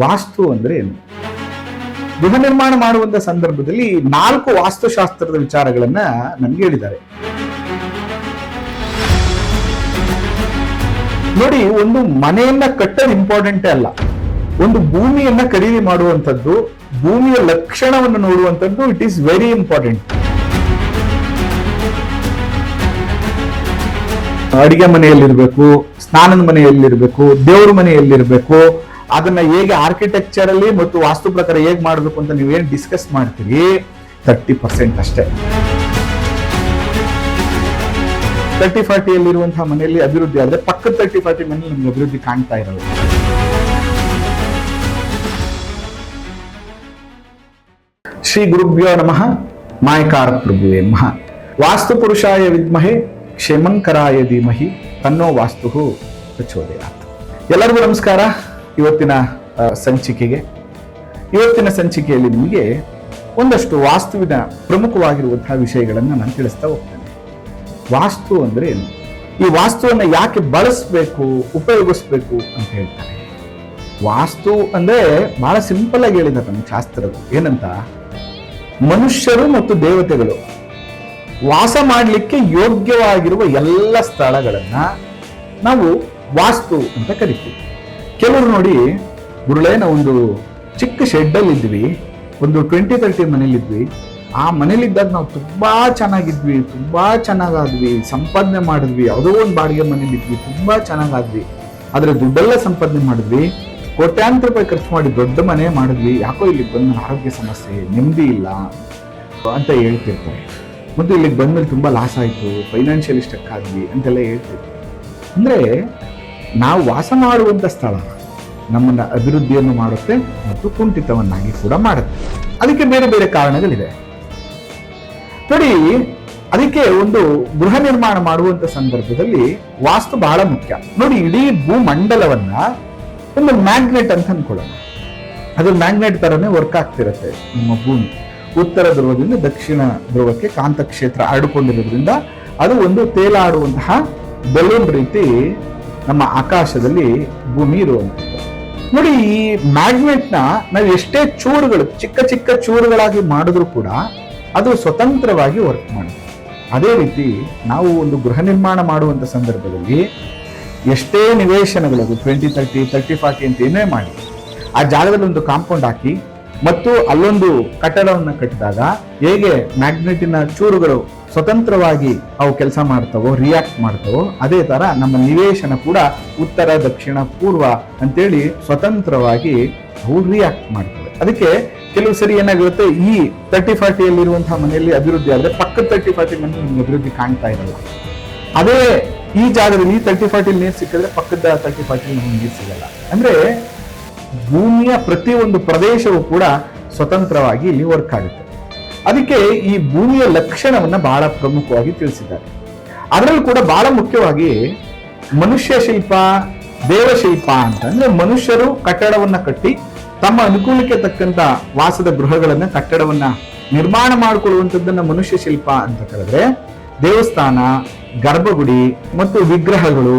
ವಾಸ್ತು ಅಂದ್ರೆ ಏನು? ಗೃಹ ನಿರ್ಮಾಣ ಮಾಡುವಂತ ಸಂದರ್ಭದಲ್ಲಿ 4 ವಾಸ್ತುಶಾಸ್ತ್ರದ ವಿಚಾರಗಳನ್ನ ನನ್ಗೆ ಹೇಳಿದ್ದಾರೆ. ನೋಡಿ, ಒಂದು ಮನೆಯನ್ನ ಕಟ್ಟೋದು ಇಂಪಾರ್ಟೆಂಟೇ ಅಲ್ಲ, ಒಂದು ಭೂಮಿಯನ್ನ ಖರೀದಿ ಮಾಡುವಂಥದ್ದು, ಭೂಮಿಯ ಲಕ್ಷಣವನ್ನು ನೋಡುವಂಥದ್ದು ಇಟ್ ಈಸ್ ವೆರಿ ಇಂಪಾರ್ಟೆಂಟ್. ಅಡಿಗೆ ಮನೆಯಲ್ಲಿರ್ಬೇಕು, ಸ್ನಾನದ ಮನೆಯಲ್ಲಿರ್ಬೇಕು, ದೇವ್ರ ಮನೆಯಲ್ಲಿರ್ಬೇಕು, ಅದನ್ನ ಹೇಗೆ ಆರ್ಕಿಟೆಕ್ಚರ್ ಅಲ್ಲಿ ಮತ್ತು ವಾಸ್ತು ಪ್ರಕಾರ ಹೇಗೆ ಮಾಡಬೇಕು ಅಂತ ನೀವೇನು ಡಿಸ್ಕಸ್ ಮಾಡ್ತೀರಿ 30% ಅಷ್ಟೇ. 30-40 ಅಲ್ಲಿರುವಂತಹ ಮನೆಯಲ್ಲಿ ಅಭಿವೃದ್ಧಿ ಆದ್ರೆ ಪಕ್ಕದ 30-40 ಮನೆಯಲ್ಲಿ ನಮ್ಗೆ ಅಭಿವೃದ್ಧಿ ಕಾಣ್ತಾ ಇರೋದು. ಶ್ರೀ ಗುರುಭ್ಯೋ ನಮಃ. ಮಾಯಕಾರ ಪ್ರಭುವೇ ನಮಃ. ವಾಸ್ತು ಪುರುಷಾಯ ವಿದ್ಮಹೆ ಕ್ಷೇಮಂಕರಾಯ ಧೀಮಹಿ ತನ್ನೋ ವಾಸ್ತು ಪ್ರಚೋದಯಾತ್. ಎಲ್ಲರಿಗೂ ನಮಸ್ಕಾರ. ಇವತ್ತಿನ ಸಂಚಿಕೆಯಲ್ಲಿ ನಿಮಗೆ ಒಂದಷ್ಟು ವಾಸ್ತುವಿನ ಪ್ರಮುಖವಾಗಿರುವಂತಹ ವಿಷಯಗಳನ್ನು ನಾನು ತಿಳಿಸ್ತಾ ಹೋಗ್ತೇನೆ. ವಾಸ್ತು ಅಂದ್ರೆ ಏನು, ಈ ವಾಸ್ತುವನ್ನ ಯಾಕೆ ಬಳಸಬೇಕು, ಉಪಯೋಗಿಸ್ಬೇಕು ಅಂತ ಹೇಳ್ತಾರೆ. ವಾಸ್ತು ಅಂದ್ರೆ ಬಹಳ ಸಿಂಪಲ್ ಆಗಿ ಹೇಳಿದ್ದಾರೆ ನಮ್ಮ ಶಾಸ್ತ್ರಗಳು. ಏನಂತ, ಮನುಷ್ಯರು ಮತ್ತು ದೇವತೆಗಳು ವಾಸ ಮಾಡಲಿಕ್ಕೆ ಯೋಗ್ಯವಾಗಿರುವ ಎಲ್ಲ ಸ್ಥಳಗಳನ್ನ ನಾವು ವಾಸ್ತು ಅಂತ ಕರಿತೀವಿ. ಕೆಲವರು ನೋಡಿ, ಗುರುಳೇ ನಾವು ಒಂದು ಚಿಕ್ಕ ಶೆಡ್ ಅಲ್ಲಿ ಇದ್ವಿ, ಒಂದು 20-30 ಮನೇಲಿದ್ವಿ. ಆ ಮನೇಲಿದ್ದಾಗ ನಾವು ತುಂಬಾ ಚೆನ್ನಾಗಿದ್ವಿ, ತುಂಬಾ ಚೆನ್ನಾಗಾದ್ವಿ, ಸಂಪಾದನೆ ಮಾಡಿದ್ವಿ. ಯಾವುದೋ ಒಂದು ಬಾಡಿಗೆ ಮನೇಲಿದ್ವಿ, ತುಂಬಾ ಚೆನ್ನಾಗಾದ್ವಿ. ಆದ್ರೆ ದುಡ್ಡೆಲ್ಲ ಸಂಪಾದನೆ ಮಾಡಿದ್ವಿ, ಕೋಟ್ಯಾಂತರ ರೂಪಾಯಿ ಖರ್ಚು ಮಾಡಿ ದೊಡ್ಡ ಮನೆ ಮಾಡಿದ್ವಿ. ಯಾಕೋ ಇಲ್ಲಿಗೆ ಬಂದ ಆರೋಗ್ಯ ಸಮಸ್ಯೆ, ನೆಮ್ಮದಿ ಇಲ್ಲ ಅಂತ ಹೇಳ್ತಿರ್ತಾರೆ. ಮತ್ತು ಇಲ್ಲಿಗೆ ಬಂದ್ಮೇಲೆ ತುಂಬಾ ಲಾಸ್ ಆಯ್ತು, ಫೈನಾನ್ಷಿಯಲಿ ಸ್ಟಕ್ ಆದ್ವಿ ಅಂತೆಲ್ಲ ಹೇಳ್ತಿರ್ತಾರೆ. ಅಂದ್ರೆ ನಾವು ವಾಸ ಮಾಡುವಂತ ಸ್ಥಳ ನಮ್ಮನ್ನ ಅಭಿವೃದ್ಧಿಯನ್ನು ಮಾಡುತ್ತೆ ಮತ್ತು ಕುಂಠಿತವನ್ನಾಗಿ ಕೂಡ ಮಾಡುತ್ತೆ. ಅದಕ್ಕೆ ಬೇರೆ ಬೇರೆ ಕಾರಣಗಳಿದೆ ನೋಡಿ. ಅದಕ್ಕೆ ಒಂದು ಗೃಹ ನಿರ್ಮಾಣ ಮಾಡುವಂತ ಸಂದರ್ಭದಲ್ಲಿ ವಾಸ್ತು ಬಹಳ ಮುಖ್ಯ. ನೋಡಿ, ಇಡೀ ಭೂಮಂಡಲವನ್ನ ಒಂದು ಮ್ಯಾಗ್ನೆಟ್ ಅಂತ ಅನ್ಕೊಳ್ಳೋಣ. ಅದು ಮ್ಯಾಗ್ನೆಟ್ ತರನೇ ವರ್ಕ್ ಆಗ್ತಿರತ್ತೆ. ನಮ್ಮ ಭೂಮಿ ಉತ್ತರ ಧ್ರುವದಿಂದ ದಕ್ಷಿಣ ಧ್ರುವಕ್ಕೆ ಕಾಂತಕ್ಷೇತ್ರ ಆಡಿಕೊಂಡಿರೋದ್ರಿಂದ ಅದು ಒಂದು ತೇಲಾಡುವಂತಹ ಬಲೂನ್ ರೀತಿ ನಮ್ಮ ಆಕಾಶದಲ್ಲಿ ಭೂಮಿ ಇರುವಂಥದ್ದು. ನೋಡಿ, ಈ ಮ್ಯಾಗ್ನೆಟ್ ನ ನಾವು ಎಷ್ಟೇ ಚೂರುಗಳು, ಚಿಕ್ಕ ಚಿಕ್ಕ ಚೂರುಗಳಾಗಿ ಮಾಡಿದ್ರು ಕೂಡ ಅದು ಸ್ವತಂತ್ರವಾಗಿ ವರ್ಕ್ ಮಾಡುತ್ತೆ. ಅದೇ ರೀತಿ ನಾವು ಒಂದು ಗೃಹ ನಿರ್ಮಾಣ ಮಾಡುವಂತ ಸಂದರ್ಭದಲ್ಲಿ ಎಷ್ಟೇ ನಿವೇಶನಗಳು 20-30, 30-40 ಅಂತ ಏನೇ ಮಾಡಿ ಆ ಜಾಗದಲ್ಲಿ ಒಂದು ಕಾಂಪೌಂಡ್ ಹಾಕಿ ಮತ್ತು ಅಲ್ಲೊಂದು ಕಟ್ಟಡವನ್ನು ಕಟ್ಟಿದಾಗ ಹೇಗೆ ಮ್ಯಾಗ್ನೆಟಿನ ಚೂರುಗಳು ಸ್ವತಂತ್ರವಾಗಿ ಅವು ಕೆಲಸ ಮಾಡ್ತಾವೋ, ರಿಯಾಕ್ಟ್ ಮಾಡ್ತಾವೋ, ಅದೇ ತರ ನಮ್ಮ ನಿವೇಶನ ಕೂಡ ಉತ್ತರ, ದಕ್ಷಿಣ, ಪೂರ್ವ ಅಂತೇಳಿ ಸ್ವತಂತ್ರವಾಗಿ ಅವು ರಿಯಾಕ್ಟ್ ಮಾಡ್ತವೆ. ಅದಕ್ಕೆ ಕೆಲವು ಸರಿ ಏನಾಗಿರುತ್ತೆ, ಈ 30-40 ಅಲ್ಲಿರುವಂತಹ ಮನೆಯಲ್ಲಿ ಅಭಿವೃದ್ಧಿ ಆದ್ರೆ ಪಕ್ಕದ 30-40 ಮನೆಯಲ್ಲಿ ನಿಮ್ಗೆ ಅಭಿವೃದ್ಧಿ ಕಾಣ್ತಾ ಇರಲ್ಲ. ಅದೇ ಈ ಜಾಗದಲ್ಲಿ 30-40 ನೀರು ಸಿಕ್ಕಿದ್ರೆ ಪಕ್ಕದ 30-40 ನಮ್ಗೆ ನೀರು ಸಿಗಲ್ಲ. ಅಂದ್ರೆ ಭೂಮಿಯ ಪ್ರತಿಯೊಂದು ಪ್ರದೇಶವೂ ಕೂಡ ಸ್ವತಂತ್ರವಾಗಿ ಇಲ್ಲಿ ವರ್ಕ್ ಆಗುತ್ತೆ. ಅದಕ್ಕೆ ಈ ಭೂಮಿಯ ಲಕ್ಷಣವನ್ನ ಬಹಳ ಪ್ರಮುಖವಾಗಿ ತಿಳಿಸಿದ್ದಾರೆ. ಅದರಲ್ಲೂ ಕೂಡ ಬಹಳ ಮುಖ್ಯವಾಗಿ ಮನುಷ್ಯ ಶಿಲ್ಪ, ದೇವಶಿಲ್ಪ ಅಂತ. ಅಂದ್ರೆ ಮನುಷ್ಯರು ಕಟ್ಟಡವನ್ನ ಕಟ್ಟಿ ತಮ್ಮ ಅನುಕೂಲಕ್ಕೆ ತಕ್ಕಂತ ವಾಸದ ಗೃಹಗಳನ್ನ, ಕಟ್ಟಡವನ್ನ ನಿರ್ಮಾಣ ಮಾಡಿಕೊಳ್ಳುವಂಥದ್ದನ್ನ ಮನುಷ್ಯ ಶಿಲ್ಪ ಅಂತ ಕರೆದ್ರೆ, ದೇವಸ್ಥಾನ, ಗರ್ಭಗುಡಿ ಮತ್ತು ವಿಗ್ರಹಗಳು,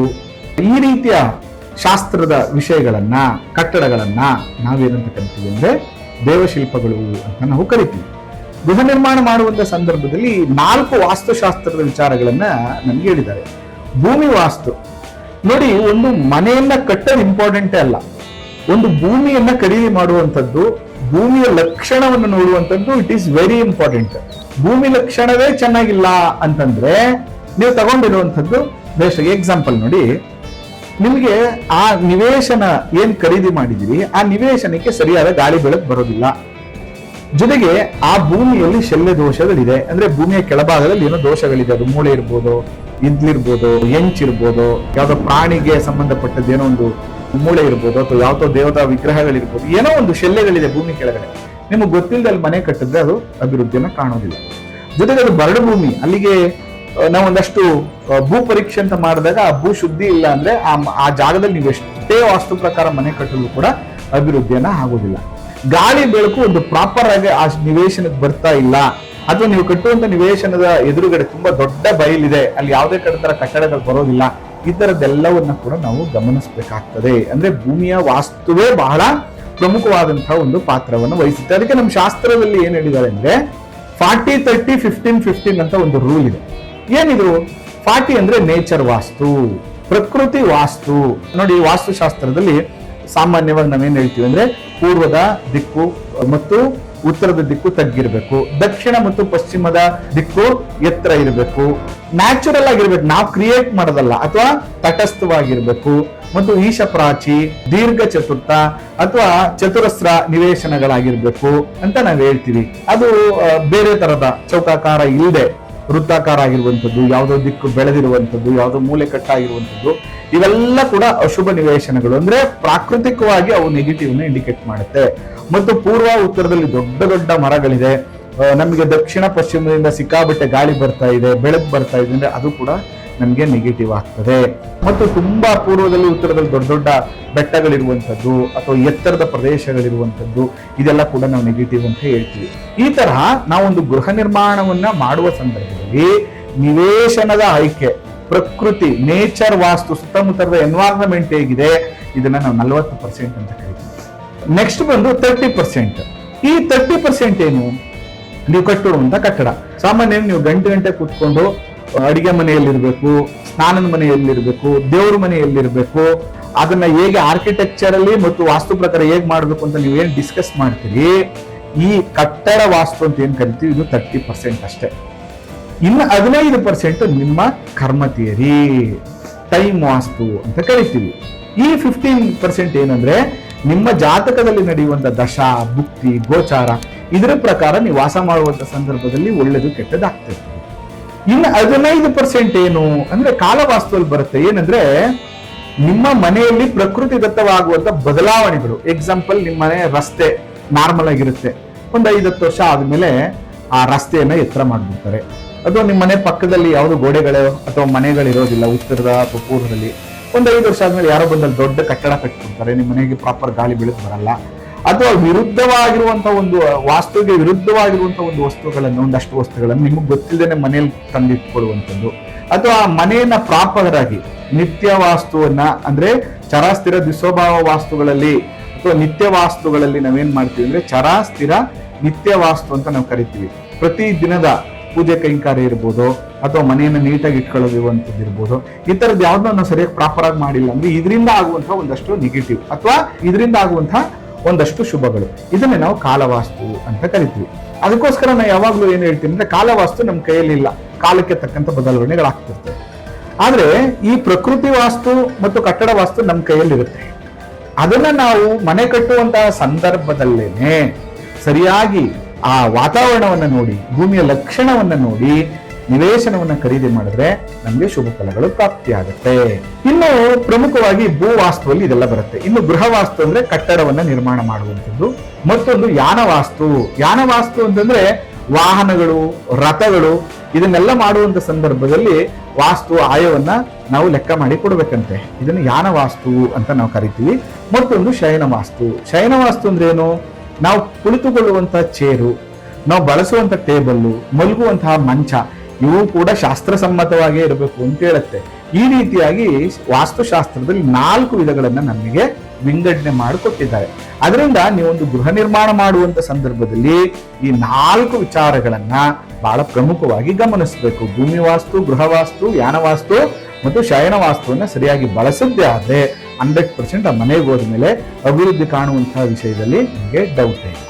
ಈ ರೀತಿಯ ಶಾಸ್ತ್ರದ ವಿಷಯಗಳನ್ನ, ಕಟ್ಟಡಗಳನ್ನ ನಾವೇನಂತ ಕರಿತೀವಿ ಅಂದ್ರೆ ದೇವಶಿಲ್ಪಗಳು ಅಂತ ನಾವು ಕರಿತೀವಿ. ಗೃಹ ನಿರ್ಮಾಣ ಮಾಡುವಂತ ಸಂದರ್ಭದಲ್ಲಿ 4 ವಾಸ್ತುಶಾಸ್ತ್ರದ ವಿಚಾರಗಳನ್ನ ನಮ್ಗೆ ಹೇಳಿದ್ದಾರೆ. ಭೂಮಿ ವಾಸ್ತು ನೋಡಿ, ಒಂದು ಮನೆಯನ್ನ ಕಟ್ಟೋದು ಇಂಪಾರ್ಟೆಂಟೇ ಅಲ್ಲ, ಒಂದು ಭೂಮಿಯನ್ನ ಖರೀದಿ ಮಾಡುವಂಥದ್ದು, ಭೂಮಿಯ ಲಕ್ಷಣವನ್ನು ನೋಡುವಂಥದ್ದು ಇಟ್ ಈಸ್ ವೆರಿ ಇಂಪಾರ್ಟೆಂಟ್. ಭೂಮಿ ಲಕ್ಷಣವೇ ಚೆನ್ನಾಗಿಲ್ಲ ಅಂತಂದ್ರೆ ನೀವು ತಗೊಂಡಿರುವಂಥದ್ದು ಬೇಷ್. ಎಕ್ಸಾಂಪಲ್ ನೋಡಿ, ನಿಮಗೆ ಆ ನಿವೇಶನ ಏನ್ ಖರೀದಿ ಮಾಡಿದಿರಿ, ಆ ನಿವೇಶನಕ್ಕೆ ಸರಿಯಾದ ಗಾಳಿ ಬೆಳಕು ಬರೋದಿಲ್ಲ. ಜೊತೆಗೆ ಆ ಭೂಮಿಯಲ್ಲಿ ಶಲ್ಯ ದೋಷಗಳಿದೆ. ಅಂದ್ರೆ ಭೂಮಿಯ ಕೆಳಭಾಗದಲ್ಲಿ ಏನೋ ದೋಷಗಳಿದೆ. ಅದು ಮೂಳೆ ಇರ್ಬೋದು, ಇದ್ಲಿರ್ಬೋದು, ಹೆಂಚಿರ್ಬೋದು, ಯಾವ್ದೋ ಪ್ರಾಣಿಗೆ ಸಂಬಂಧಪಟ್ಟದ್ದು ಏನೋ ಒಂದು ಮೂಳೆ ಇರ್ಬೋದು, ಅಥವಾ ಯಾವ್ದೋ ದೇವತಾ ವಿಗ್ರಹಗಳಿರ್ಬೋದು, ಏನೋ ಒಂದು ಶಲ್ಯಗಳಿದೆ ಭೂಮಿ ಕೆಳಗಡೆ. ನಿಮಗೆ ಗೊತ್ತಿಲ್ಲದೆ ಅಲ್ಲಿ ಮನೆ ಕಟ್ಟಿದ್ರೆ ಅದು ಅಭಿವೃದ್ಧಿಯನ್ನ ಕಾಣೋದಿಲ್ಲ. ಜೊತೆಗೆ ಅದು ಬರಡು ಭೂಮಿ, ಅಲ್ಲಿಗೆ ನಾವು ಒಂದಷ್ಟು ಭೂ ಪರೀಕ್ಷೆ ಅಂತ ಮಾಡಿದಾಗ ಆ ಭೂ ಶುದ್ಧಿ ಇಲ್ಲ ಅಂದ್ರೆ ಆ ಜಾಗದಲ್ಲಿ ನೀವು ಎಷ್ಟೇ ವಾಸ್ತು ಪ್ರಕಾರ ಮನೆ ಕಟ್ಟಲು ಕೂಡ ಅಭಿವೃದ್ಧಿಯನ್ನ ಆಗೋದಿಲ್ಲ. ಗಾಳಿ ಬೆಳಕು ಒಂದು ಪ್ರಾಪರ್ ಆಗಿ ಆ ನಿವೇಶನಕ್ಕೆ ಬರ್ತಾ ಇಲ್ಲ, ಅಥವಾ ನೀವು ಕಟ್ಟುವಂತ ನಿವೇಶನದ ಎದುರುಗಡೆ ತುಂಬಾ ದೊಡ್ಡ ಬಯಲಿದೆ, ಅಲ್ಲಿ ಯಾವುದೇ ತರ ಕಟ್ಟಡಗಳು ಬರೋದಿಲ್ಲ. ಈ ತರದ್ದೆಲ್ಲವನ್ನ ಕೂಡ ನಾವು ಗಮನಿಸಬೇಕಾಗ್ತದೆ. ಅಂದ್ರೆ ಭೂಮಿಯ ವಾಸ್ತುವೇ ಬಹಳ ಪ್ರಮುಖವಾದಂತಹ ಒಂದು ಪಾತ್ರವನ್ನು ವಹಿಸುತ್ತೆ. ಅದಕ್ಕೆ ನಮ್ಮ ಶಾಸ್ತ್ರದಲ್ಲಿ ಏನ್ ಹೇಳಿದ್ದಾರೆ ಅಂದ್ರೆ 40-30-15-15 ಅಂತ ಒಂದು ರೂಲ್ ಇದೆ. ಏನಿದು 40 ಅಂದ್ರೆ ನೇಚರ್ ವಾಸ್ತು, ಪ್ರಕೃತಿ ವಾಸ್ತು. ನೋಡಿ, ವಾಸ್ತುಶಾಸ್ತ್ರದಲ್ಲಿ ಸಾಮಾನ್ಯವಾಗಿ ನಾವೇನ್ ಹೇಳ್ತೀವಿ ಅಂದ್ರೆ ಪೂರ್ವದ ದಿಕ್ಕು ಮತ್ತು ಉತ್ತರದ ದಿಕ್ಕು ತಗ್ಗಿರ್ಬೇಕು, ದಕ್ಷಿಣ ಮತ್ತು ಪಶ್ಚಿಮದ ದಿಕ್ಕು ಎತ್ತರ ಇರಬೇಕು, ನ್ಯಾಚುರಲ್ ಆಗಿರ್ಬೇಕು, ನಾವು ಕ್ರಿಯೇಟ್ ಮಾಡೋದಲ್ಲ, ಅಥವಾ ತಟಸ್ಥವಾಗಿರ್ಬೇಕು, ಮತ್ತು ಈಶ ಪ್ರಾಚಿ, ದೀರ್ಘ ಚತುರ್ಥ ಅಥವಾ ಚತುರಸ್ರ ನಿವೇಶನಗಳಾಗಿರ್ಬೇಕು ಅಂತ ನಾವು ಹೇಳ್ತೀವಿ. ಅದು ಬೇರೆ ತರದ ಚೌಕಾಕಾರ ಇಲ್ಲದೆ ವೃತ್ತಾಕಾರ ಆಗಿರುವಂಥದ್ದು, ಯಾವುದೋ ದಿಕ್ಕು ಬೆಳೆದಿರುವಂಥದ್ದು, ಯಾವುದೋ ಮೂಲೆ ಕಟ್ಟಾಗಿರುವಂಥದ್ದು, ಇವೆಲ್ಲ ಕೂಡ ಅಶುಭ ನಿವೇಶನಗಳು. ಅಂದ್ರೆ ಪ್ರಾಕೃತಿಕವಾಗಿ ಅವು ನೆಗೆಟಿವ್ ನ ಇಂಡಿಕೇಟ್ ಮಾಡುತ್ತೆ. ಮತ್ತು ಪೂರ್ವ ಉತ್ತರದಲ್ಲಿ ದೊಡ್ಡ ದೊಡ್ಡ ಮರಗಳಿದೆ, ನಮಗೆ ದಕ್ಷಿಣ ಪಶ್ಚಿಮದಿಂದ ಸಿಕ್ಕಾಬಟ್ಟೆ ಗಾಳಿ ಬರ್ತಾ ಇದೆ, ಬೆಳಕು ಬರ್ತಾ ಇದೆ ಅಂದ್ರೆ ಅದು ಕೂಡ ನಮಗೆ ನೆಗೆಟಿವ್ ಆಗ್ತದೆ. ಮತ್ತು ತುಂಬಾ ಪೂರ್ವದಲ್ಲಿ ಉತ್ತರದಲ್ಲಿ ದೊಡ್ಡ ದೊಡ್ಡ ಬೆಟ್ಟಗಳಿರುವಂಥದ್ದು ಅಥವಾ ಎತ್ತರದ ಪ್ರದೇಶಗಳಿರುವಂಥದ್ದು, ಇದೆಲ್ಲ ಕೂಡ ನಾವು ನೆಗೆಟಿವ್ ಅಂತ ಹೇಳ್ತೀವಿ. ಈ ತರಹ ನಾವೊಂದು ಗೃಹ ನಿರ್ಮಾಣವನ್ನ ಮಾಡುವ ಸಂದರ್ಭದಲ್ಲಿ ನಿವೇಶನದ ಆಯ್ಕೆ, ಪ್ರಕೃತಿ ನೇಚರ್ ವಾಸ್ತು, ಸುತ್ತಮುತ್ತದ ಎನ್ವೈರನ್ಮೆಂಟ್ ಹೇಗಿದೆ, ಇದನ್ನ ನಾವು 40% ಅಂತ ಕರಿತೀವಿ. ನೆಕ್ಸ್ಟ್ ಬಂದು 30%. ಈ 30% ಏನು? ನೀವು ಕಟ್ಟಿರುವಂತ ಕಟ್ಟಡ. ಸಾಮಾನ್ಯವಾಗಿ ನೀವು ಗಂಟೆ ಕೂತ್ಕೊಂಡು ಅಡಿಗೆ ಮನೆಯಲ್ಲಿರ್ಬೇಕು, ಸ್ನಾನದ ಮನೆಯಲ್ಲಿರ್ಬೇಕು, ದೇವ್ರ ಮನೆಯಲ್ಲಿರ್ಬೇಕು, ಅದನ್ನ ಹೇಗೆ ಆರ್ಕಿಟೆಕ್ಚರ್ ಅಲ್ಲಿ ಮತ್ತು ವಾಸ್ತು ಪ್ರಕಾರ ಹೇಗೆ ಮಾಡ್ಬೇಕು ಅಂತ ನೀವೇನ್ ಡಿಸ್ಕಸ್ ಮಾಡ್ತೀರಿ, ಈ ಕಟ್ಟಡ ವಾಸ್ತು ಅಂತ ಏನ್ ಕರಿತೀವಿ, ಇದು 30% ಅಷ್ಟೇ. ಇನ್ನು 15% ನಿಮ್ಮ ಕರ್ಮ ಥಿಯರಿ, ಟೈಮ್ ವಾಸ್ತು ಅಂತ ಕರಿತೀವಿ. ಈ 15% ಏನಂದ್ರೆ ನಿಮ್ಮ ಜಾತಕದಲ್ಲಿ ನಡೆಯುವಂತ ದಶ, ಭುಕ್ತಿ, ಗೋಚಾರ, ಇದರ ಪ್ರಕಾರ ನೀವು ವಾಸ ಮಾಡುವಂತ ಸಂದರ್ಭದಲ್ಲಿ ಒಳ್ಳೆದು ಕೆಟ್ಟದಾಗ್ತದೆ. ಇನ್ನು 15% ಏನು ಅಂದ್ರೆ ಕಾಲವಾಸ್ತುವಲ್ಲಿ ಬರುತ್ತೆ. ಏನಂದ್ರೆ ನಿಮ್ಮ ಮನೆಯಲ್ಲಿ ಪ್ರಕೃತಿದತ್ತವಾಗುವಂತ ಬದಲಾವಣೆಗಳು. ಎಕ್ಸಾಂಪಲ್, ನಿಮ್ಮ ಮನೆ ರಸ್ತೆ ನಾರ್ಮಲ್ ಆಗಿರುತ್ತೆ, ಒಂದು 5-10 ವರ್ಷ ಆದ್ಮೇಲೆ ಆ ರಸ್ತೆಯನ್ನ ಎತ್ತರ ಮಾಡ್ಬಿಡ್ತಾರೆ. ಅಥವಾ ನಿಮ್ಮ ಮನೆ ಪಕ್ಕದಲ್ಲಿ ಯಾವುದು ಗೋಡೆಗಳು ಅಥವಾ ಮನೆಗಳಿರೋದಿಲ್ಲ ಉತ್ತರದ ಅಥವಾ ಪೂರ್ವದಲ್ಲಿ, ಒಂದು 5 ವರ್ಷ ಆದ್ಮೇಲೆ ಯಾರೋ ಬಂದಲ್ಲಿ ದೊಡ್ಡ ಕಟ್ಟಡ ಕಟ್ಬಿಡ್ತಾರೆ, ನಿಮ್ಮ ಮನೆಗೆ ಪ್ರಾಪರ್ ಗಾಳಿ ಬೆಳಕು ಬರಲ್ಲ. ಅಥವಾ ವಿರುದ್ಧವಾಗಿರುವಂತಹ ಒಂದು ವಾಸ್ತುಗೆ ವಿರುದ್ಧವಾಗಿರುವಂತಹ ಒಂದು ವಸ್ತುಗಳನ್ನು, ಒಂದಷ್ಟು ವಸ್ತುಗಳನ್ನು ನಿಮಗೆ ಗೊತ್ತಿಲ್ಲದೇನೆ ಮನೆಯಲ್ಲಿ ತಂದಿಟ್ಕೊಳ್ಳುವಂಥದ್ದು. ಅಥವಾ ಮನೆಯನ್ನ ಪ್ರಾಪರ್ ಆಗಿ ನಿತ್ಯ ವಾಸ್ತುವನ್ನ ಅಂದ್ರೆ ಚರ ಸ್ಥಿರ ದ್ವಿಸ್ವಭಾವ ವಾಸ್ತುಗಳಲ್ಲಿ ಅಥವಾ ನಿತ್ಯ ವಾಸ್ತುಗಳಲ್ಲಿ ನಾವೇನ್ ಮಾಡ್ತೀವಿ ಅಂದ್ರೆ ಚರ ಸ್ಥಿರ ನಿತ್ಯ ವಾಸ್ತು ಅಂತ ನಾವು ಕರಿತೀವಿ. ಪ್ರತಿ ದಿನದ ಪೂಜೆ ಕೈಂಕಾರ್ಯ ಇರ್ಬೋದು, ಅಥವಾ ಮನೆಯನ್ನು ನೀಟಾಗಿ ಇಟ್ಕೊಳ್ಳೋದಿರುವಂಥದ್ದು ಇರ್ಬೋದು, ಈ ತರದ್ದು ಯಾವ್ದನ್ನ ನಾವು ಸರಿಯಾಗಿ ಪ್ರಾಪರ್ ಆಗಿ ಮಾಡಿಲ್ಲ ಅಂದ್ರೆ ಇದರಿಂದ ಆಗುವಂತಹ ಒಂದಷ್ಟು ನೆಗೆಟಿವ್ ಅಥವಾ ಇದರಿಂದ ಆಗುವಂತಹ ಒಂದಷ್ಟು ಶುಭಗಳು, ಇದನ್ನೇ ನಾವು ಕಾಲವಾಸ್ತು ಅಂತ ಕರಿತೀವಿ. ಅದಕ್ಕೋಸ್ಕರ ನಾವು ಯಾವಾಗ್ಲೂ ಏನ್ ಹೇಳ್ತೀವಿ ಅಂದ್ರೆ ಕಾಲವಾಸ್ತು ನಮ್ಮ ಕೈಯಲ್ಲಿ ಇಲ್ಲ, ಕಾಲಕ್ಕೆ ತಕ್ಕಂತ ಬದಲಾವಣೆಗಳಾಗ್ತಿರ್ತವೆ. ಆದ್ರೆ ಈ ಪ್ರಕೃತಿ ವಾಸ್ತು ಮತ್ತು ಕಟ್ಟಡ ವಾಸ್ತು ನಮ್ಮ ಕೈಯಲ್ಲಿರುತ್ತೆ. ಅದನ್ನ ನಾವು ಮನೆ ಕಟ್ಟುವಂತಹ ಸಂದರ್ಭದಲ್ಲೇನೆ ಸರಿಯಾಗಿ ಆ ವಾತಾವರಣವನ್ನ ನೋಡಿ, ಭೂಮಿಯ ಲಕ್ಷಣವನ್ನ ನೋಡಿ ನಿವೇಶನವನ್ನ ಖರೀದಿ ಮಾಡಿದ್ರೆ ನಮ್ಗೆ ಶುಭ ಫಲಗಳು ಪ್ರಾಪ್ತಿಯಾಗುತ್ತೆ. ಇನ್ನು ಪ್ರಮುಖವಾಗಿ ಭೂವಾಸ್ತುವಲ್ಲಿ ಇದೆಲ್ಲ ಬರುತ್ತೆ. ಇನ್ನು ಗೃಹವಾಸ್ತು ಅಂದ್ರೆ ಕಟ್ಟಡವನ್ನ ನಿರ್ಮಾಣ ಮಾಡುವಂಥದ್ದು. ಮತ್ತೊಂದು ಯಾನವಾಸ್ತು. ಯಾನವಾಸ್ತು ಅಂತಂದ್ರೆ ವಾಹನಗಳು, ರಥಗಳು, ಇದನ್ನೆಲ್ಲ ಮಾಡುವಂತ ಸಂದರ್ಭದಲ್ಲಿ ವಾಸ್ತು ಆಯವನ್ನ ನಾವು ಲೆಕ್ಕ ಮಾಡಿ ಕೊಡ್ಬೇಕಂತೆ. ಇದನ್ನು ಯಾನವಾಸ್ತು ಅಂತ ನಾವು ಕರಿತೀವಿ. ಮತ್ತೊಂದು ಶಯನವಾಸ್ತು. ಶಯನವಾಸ್ತು ಅಂದ್ರೆ ಏನು? ನಾವು ಕುಳಿತುಕೊಳ್ಳುವಂತಹ ಚೇರು, ನಾವು ಬಳಸುವಂತ ಟೇಬಲ್ಲು, ಮಲಗುವಂತಹ ಮಂಚ, ಇವು ಕೂಡ ಶಾಸ್ತ್ರಸಮ್ಮತವಾಗಿ ಇರಬೇಕು ಅಂತ ಹೇಳುತ್ತೆ. ಈ ರೀತಿಯಾಗಿ ವಾಸ್ತುಶಾಸ್ತ್ರದಲ್ಲಿ 4 ವಿಧಗಳನ್ನ ನಮಗೆ ವಿಂಗಡಣೆ ಮಾಡಿಕೊಟ್ಟಿದ್ದಾರೆ. ಅದರಿಂದ ನೀವೊಂದು ಗೃಹ ನಿರ್ಮಾಣ ಮಾಡುವಂತ ಸಂದರ್ಭದಲ್ಲಿ ಈ 4 ವಿಚಾರಗಳನ್ನ ಬಹಳ ಪ್ರಮುಖವಾಗಿ ಗಮನಿಸಬೇಕು. ಭೂಮಿ ವಾಸ್ತು, ಗೃಹವಾಸ್ತು, ಯಾನವಾಸ್ತು ಮತ್ತು ಶಯನ ವಾಸ್ತುವನ್ನ ಸರಿಯಾಗಿ ಬಳಸದ್ದೇ ಆದ್ರೆ 100% ಆ ಮನೆಗೆ ಹೋದ ಮೇಲೆ ಅಭಿವೃದ್ಧಿ ಕಾಣುವಂತಹ ವಿಷಯದಲ್ಲಿ ನಿಮಗೆ ಡೌಟ್ ಇಲ್ಲ.